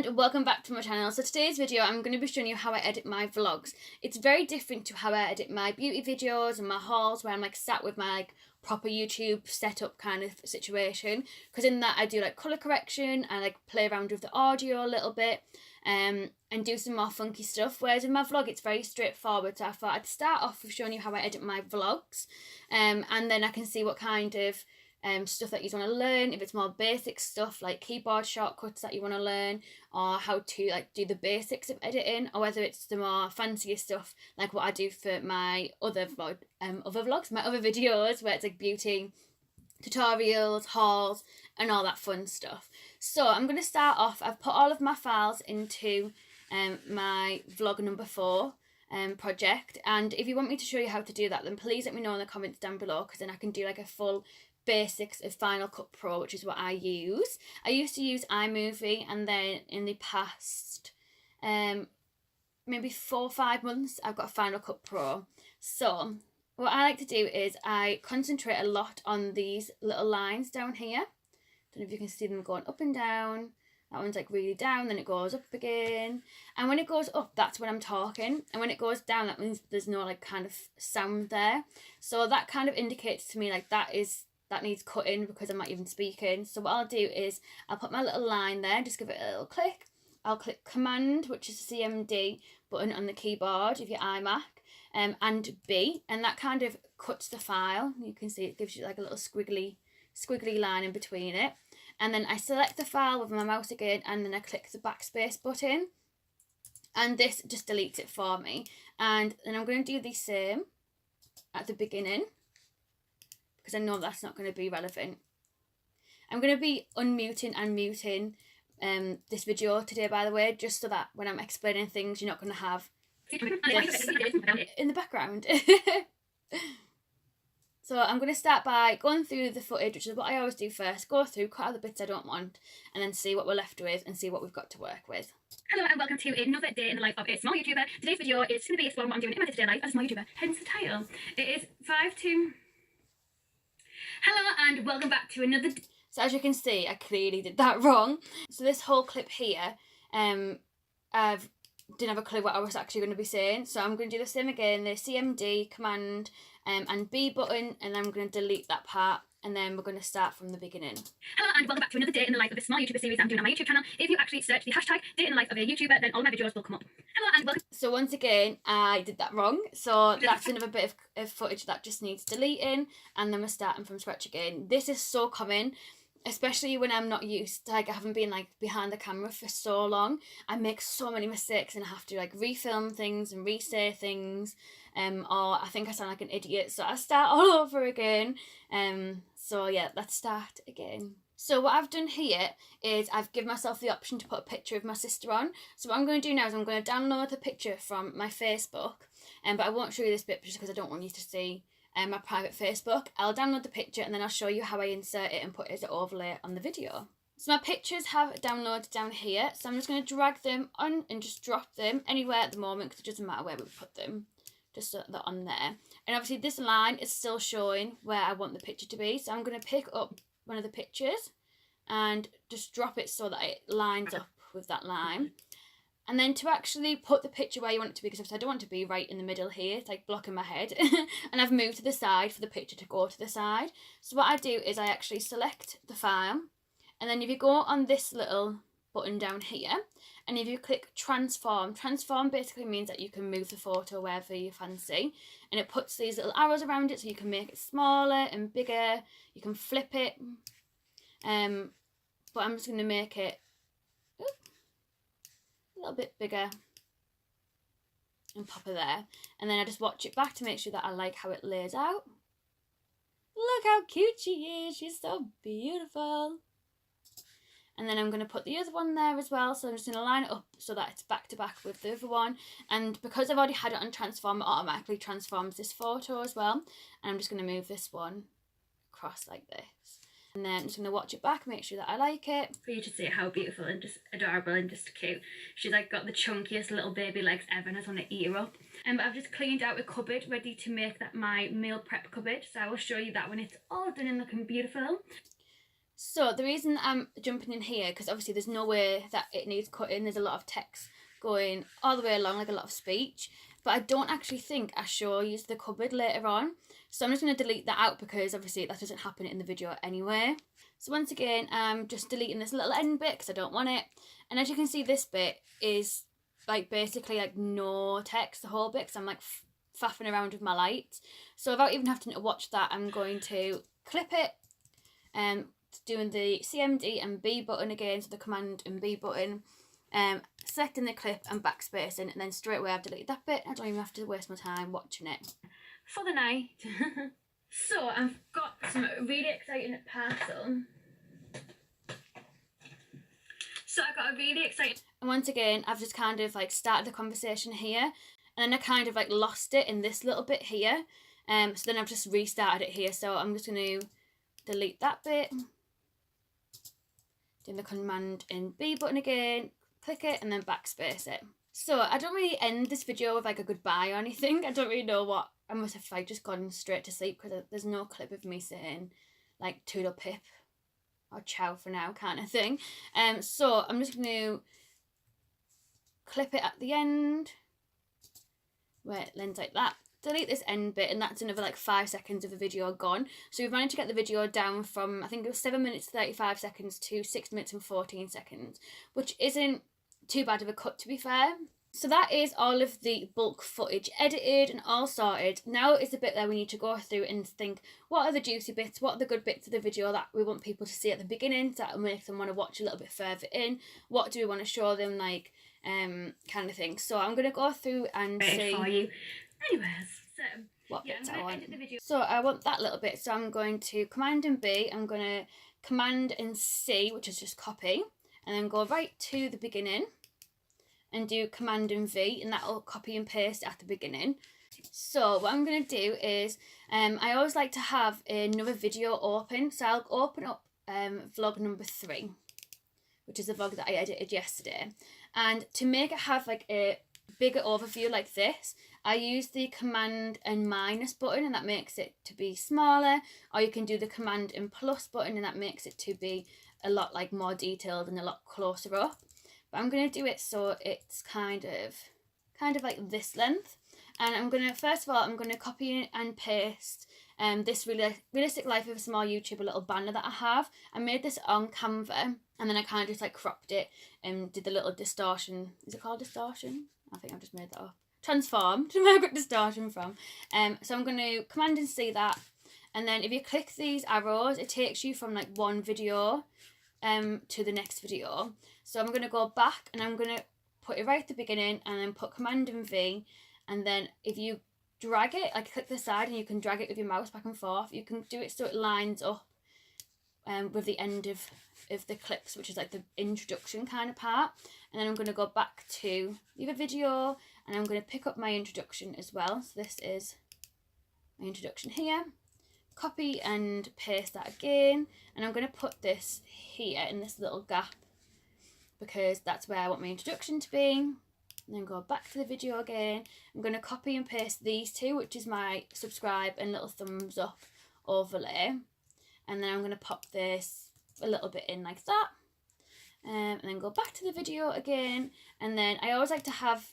and welcome back to my channel. So today's video I'm going to be showing you how I edit my vlogs. It's very different to how I edit my beauty videos and my hauls, where I'm like sat with my like proper YouTube setup kind of situation, because in that I do like colour correction and like play around with the audio a little bit and do some more funky stuff, whereas in my vlog it's very straightforward. So I thought I'd start off with showing you how I edit my vlogs and then I can see what kind of stuff that you want to learn, if it's more basic stuff like keyboard shortcuts that you want to learn, or how to like do the basics of editing, or whether it's the more fancier stuff like what I do for my other vlogs, my other videos, where it's like beauty tutorials, hauls and all that fun stuff. So I'm going to start off. I've put all of my files into my vlog number 4 project, and if you want me to show you how to do that, then please let me know in the comments down below, because then I can do like a full basics of Final Cut Pro, which is what I use. I used to use iMovie, and then in the past maybe 4 or 5 months I've got Final Cut Pro. So what I like to do is I concentrate a lot on these little lines down here. Don't know if you can see them going up and down. That one's like really down, then it goes up again, and when it goes up, that's when I'm talking, and when it goes down, that means there's no like kind of sound there. So that kind of indicates to me like that needs cutting, because I'm not even speaking. So what I'll do is I'll put my little line there, just give it a little click. I'll click Command, which is the CMD button on the keyboard if you're iMac, and B, and that kind of cuts the file. You can see it gives you like a little squiggly line in between it. And then I select the file with my mouse again, and then I click the backspace button, and this just deletes it for me. And then I'm going to do the same at the beginning, because I know that's not going to be relevant. I'm going to be unmuting and muting this video today, by the way, just so that when I'm explaining things, you're not going to have this in the background. So I'm going to start by going through the footage, which is what I always do first. Go through, cut out the bits I don't want, and then see what we're left with and see what we've got to work with. Hello and welcome to another day in the life of a small YouTuber. Today's video is going to be exploring what I'm doing in my day-to-day life as a small YouTuber, hence the title. It is 5 to... Hello and welcome back to another... So as you can see, I clearly did that wrong. So this whole clip here, I didn't have a clue what I was actually going to be saying. So I'm going to do the same again, the CMD, Command and B button, and then I'm going to delete that part, and then we're going to start from the beginning. Hello and welcome back to another day in the life of a small YouTuber series I'm doing on my YouTube channel. If you actually search the hashtag day in the life of a YouTuber, then all my videos will come up. Hello and welcome. So once again, I did that wrong. So that's another bit of footage that just needs deleting, and then we're starting from scratch again. This is so common, especially when I'm not used to, like, I haven't been like behind the camera for so long. I make so many mistakes, and I have to like refilm things and re-say things, or I think I sound like an idiot, so I start all over again. So yeah, let's start again. So what I've done here is I've given myself the option to put a picture of my sister on. So what I'm going to do now is I'm going to download the picture from my Facebook, but I won't show you this bit just because I don't want you to see my private Facebook. I'll download the picture, and then I'll show you how I insert it and put it as an overlay on the video. So my pictures have downloaded down here, so I'm just going to drag them on and just drop them anywhere at the moment, because it doesn't matter where we put them, just so they're on there. And obviously this line is still showing where I want the picture to be, so I'm going to pick up one of the pictures and just drop it so that it lines up with that line. And then to actually put the picture where you want it to be, because I don't want it to be right in the middle here, it's like blocking my head, and I've moved to the side for the picture to go to the side. So what I do is I actually select the file, and then if you go on this little button down here, and if you click transform basically means that you can move the photo wherever you fancy, and it puts these little arrows around it so you can make it smaller and bigger, you can flip it, but I'm just going to make it a little bit bigger and pop her there, and then I just watch it back to make sure that I like how it lays out. Look how cute she is, she's so beautiful. And then I'm going to put the other one there as well, so I'm just going to line it up so that it's back to back with the other one. And because I've already had it on transform, it automatically transforms this photo as well, and I'm just going to move this one across like this. And then I'm just going to watch it back, make sure that I like it. For you to see how beautiful and just adorable and just cute. She's like got the chunkiest little baby legs ever, and I just want to eat her up. But I've just cleaned out a cupboard ready to make that my meal prep cupboard. So I will show you that when it's all done and looking beautiful. So the reason I'm jumping in here, because obviously there's no way that it needs cutting, there's a lot of text going all the way along, like a lot of speech, but I don't actually think I show you the cupboard later on, so I'm just going to delete that out because obviously that doesn't happen in the video anyway. So once again, I'm just deleting this little end bit because I don't want it, and as you can see, this bit is like basically like no text, the whole bit, because I'm like faffing around with my lights. So without even having to watch that, I'm going to clip it, and doing the CMD and B button again, so the Command and B button, selecting the clip and backspacing, and then straight away I've deleted that bit. I don't even have to waste my time watching it. For the night. So I've got some really exciting parcel. So I got a really exciting... And once again, I've just kind of like started the conversation here, and then I kind of like lost it in this little bit here. So then I've just restarted it here. So I'm just going to delete that bit. Doing the Command and B button again, click it, and then backspace it. So I don't really end this video with like a goodbye or anything. I don't really know what, I must have like just gone straight to sleep because there's no clip of me saying like toodle pip or ciao for now kind of thing. So I'm just going to clip it at the end where it ends like that. Delete this end bit, and that's another like 5 seconds of the video gone. So we've managed to get the video down from, I think it was 7 minutes 35 seconds to 6 minutes and 14 seconds, which isn't too bad of a cut, to be fair. So that is all of the bulk footage edited and all sorted. Now is the bit that we need to go through and think, what are the juicy bits, what are the good bits of the video that we want people to see at the beginning, that will make them want to watch a little bit further in, what do we want to show them, like kind of thing. So I'm going to go through and see for you. Anyways, so what bits I'm I gonna want. edit the video. So I want that little bit, so I'm going to Command and B, I'm going to Command and C, which is just copy, and then go right to the beginning and do Command and V, and that'll copy and paste at the beginning. So what I'm going to do is, I always like to have another video open, so I'll open up vlog number 3, which is the vlog that I edited yesterday, and to make it have like a bigger overview like this, I use the Command and minus button, and that makes it to be smaller, or you can do the Command and plus button, and that makes it to be a lot like more detailed and a lot closer up. But I'm going to do it so it's kind of like this length, and I'm going to, first of all, I'm going to copy and paste this realistic life of a small YouTuber little banner that I have. I made this on Canva, and then I kind of just like cropped it and did the little distortion. Is it called distortion? I think I've just made that up. Transformed, where I got distortion from. So I'm going to Command and C that, and then if you click these arrows, it takes you from like one video to the next video. So I'm going to go back, and I'm going to put it right at the beginning, and then put Command and V, and then if you drag it, like click the side, and you can drag it with your mouse back and forth, you can do it so it lines up with the end of the clips, which is like the introduction kind of part. And then I'm going to go back to the other video, and I'm going to pick up my introduction as well. So this is my introduction here. Copy and paste that again, and I'm going to put this here in this little gap because that's where I want my introduction to be. And then go back to the video again. I'm going to copy and paste these two, which is my subscribe and little thumbs up overlay. And then I'm going to pop this a little bit in like that. And then go back to the video again. And then I always like to have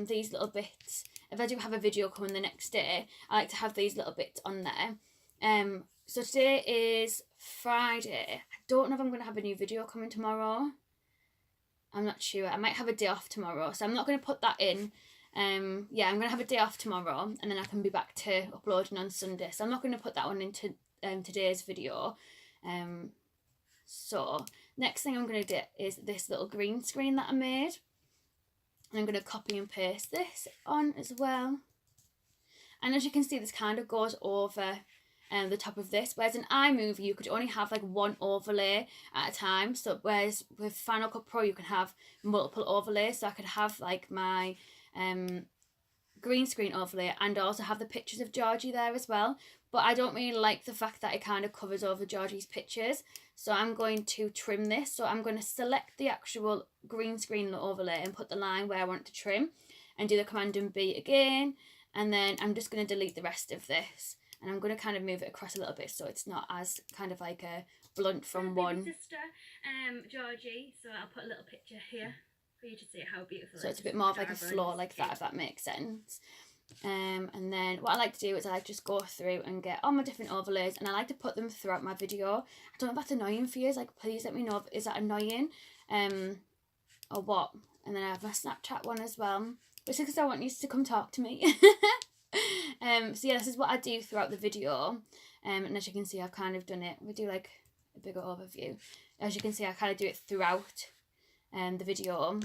these little bits. If I do have a video coming the next day, I like to have these little bits on there. So today is Friday. I don't know if I'm going to have a new video coming tomorrow. I'm not sure. I might have a day off tomorrow, so I'm not going to put that in. Yeah, I'm going to have a day off tomorrow, and then I can be back to uploading on Sunday. So I'm not going to put that one into today's video. So next thing I'm going to do is this little green screen that I made. And I'm going to copy and paste this on as well. And as you can see, this kind of goes over the top of this, whereas in iMovie you could only have like one overlay at a time. So whereas with Final Cut Pro you can have multiple overlays, so I could have like my green screen overlay and also have the pictures of Georgie there as well. But I don't really like the fact that it kind of covers over Georgie's pictures, so I'm going to trim this. So I'm going to select the actual green screen overlay and put the line where I want to trim, and do the Command and B again, and then I'm just going to delete the rest of this. and I'm going to kind of move it across a little bit so it's not as kind of like a blunt from My one. sister, Georgie, so I'll put a little picture here for you to see how beautiful. So it's a bit more of like a floor like that, if that makes sense. And then what I like to do is I like just go through and get all my different overlays, and I like to put them throughout my video. I don't know if that's annoying for you. Like, please let me know if is that annoying, or what. And then I have my Snapchat one as well, which is because I want you to come talk to me. So yeah, this is what I do throughout the video. And as you can see, I've kind of done it. We do like a bigger overview. As you can see, I kind of do it throughout the video.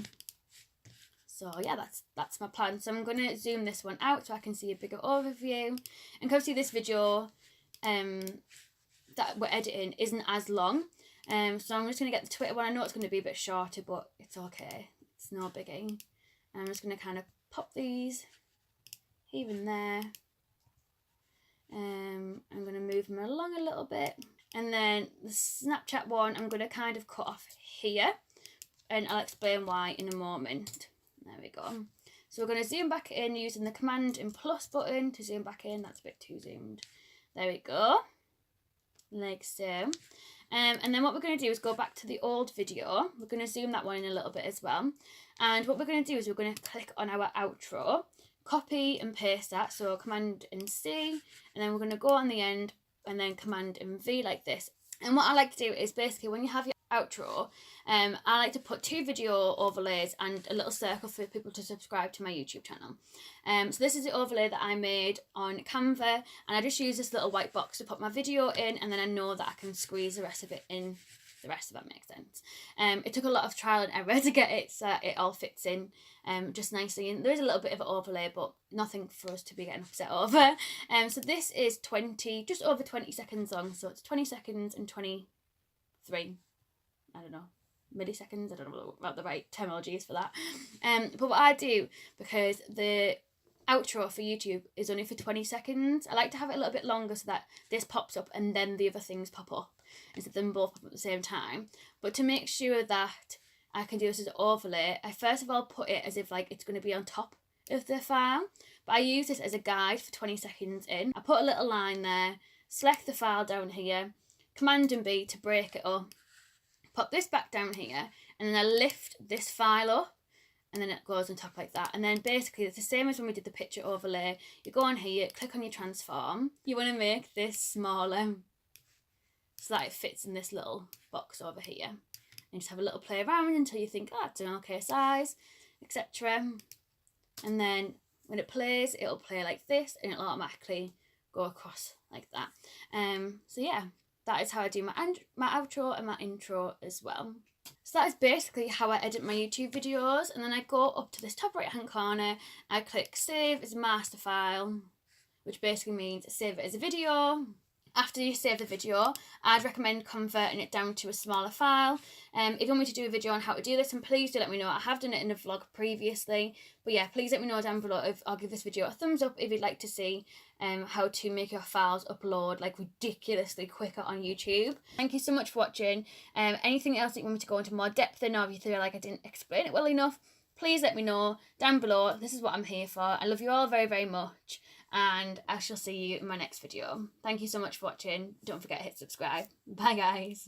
So yeah, that's my plan. So I'm going to zoom this one out so I can see a bigger overview. And come see this video that we're editing isn't as long. So I'm just going to get the Twitter one. I know it's going to be a bit shorter, but it's okay. It's no biggie. And I'm just going to kind of pop these even there. I'm going to move them along a little bit. And then the Snapchat one, I'm going to kind of cut off here. And I'll explain why in a moment. There we go. So we're going to zoom back in using the Command and plus button to zoom back in. That's a bit too zoomed. There we go. Like so. And then what we're going to do is go back to the old video. We're going to zoom that one in a little bit as well. And what we're going to do is we're going to click on our outro, copy and paste that. So Command and C. And then we're going to go on the end and then Command and V like this. And what I like to do is basically when you have your outro, I like to put 2 video overlays and a little circle for people to subscribe to my YouTube channel. So this is the overlay that I made on Canva, and I just use this little white box to put my video in, and then I know that I can squeeze the rest of it in, the rest of that makes sense. It took a lot of trial and error to get it so it all fits in just nicely, and there is a little bit of an overlay but nothing for us to be getting upset over. So this is just over 20 seconds long, so it's 20 seconds and 23, I don't know, milliseconds. I don't know what the right terminology is for that. But what I do, because the outro for YouTube is only for 20 seconds, I like to have it a little bit longer so that this pops up and then the other things pop up instead of them both pop up at the same time. But to make sure that I can do this as an overlay, I first of all put it as if like it's going to be on top of the file. But I use this as a guide for 20 seconds in. I put a little line there, select the file down here, Command and B to break it up, pop this back down here, and then I lift this file up, and then it goes on top like that. And then basically it's the same as when we did the picture overlay. You go on here, click on your transform. You want to make this smaller so that it fits in this little box over here. And just have a little play around until you think, oh, it's an okay size, etc. And then when it plays, it'll play like this, and it'll automatically go across like that. So yeah. That is how I do my outro and my intro as well. So that is basically how I edit my YouTube videos. And then I go up to this top right hand corner, I click save as a master file, which basically means save it as a video. After you save the video, I'd recommend converting it down to a smaller file. If you want me to do a video on how to do this, and please do let me know. I have done it in a vlog previously. But yeah, please let me know down below. I'll give this video a thumbs up if you'd like to see how to make your files upload like ridiculously quicker on YouTube. Thank you so much for watching. Anything else that you want me to go into more depth in, or if you feel like I didn't explain it well enough, please let me know down below. This is what I'm here for. I love you all very, very much. And I shall see you in my next video. Thank you so much for watching. Don't forget to hit subscribe. Bye guys.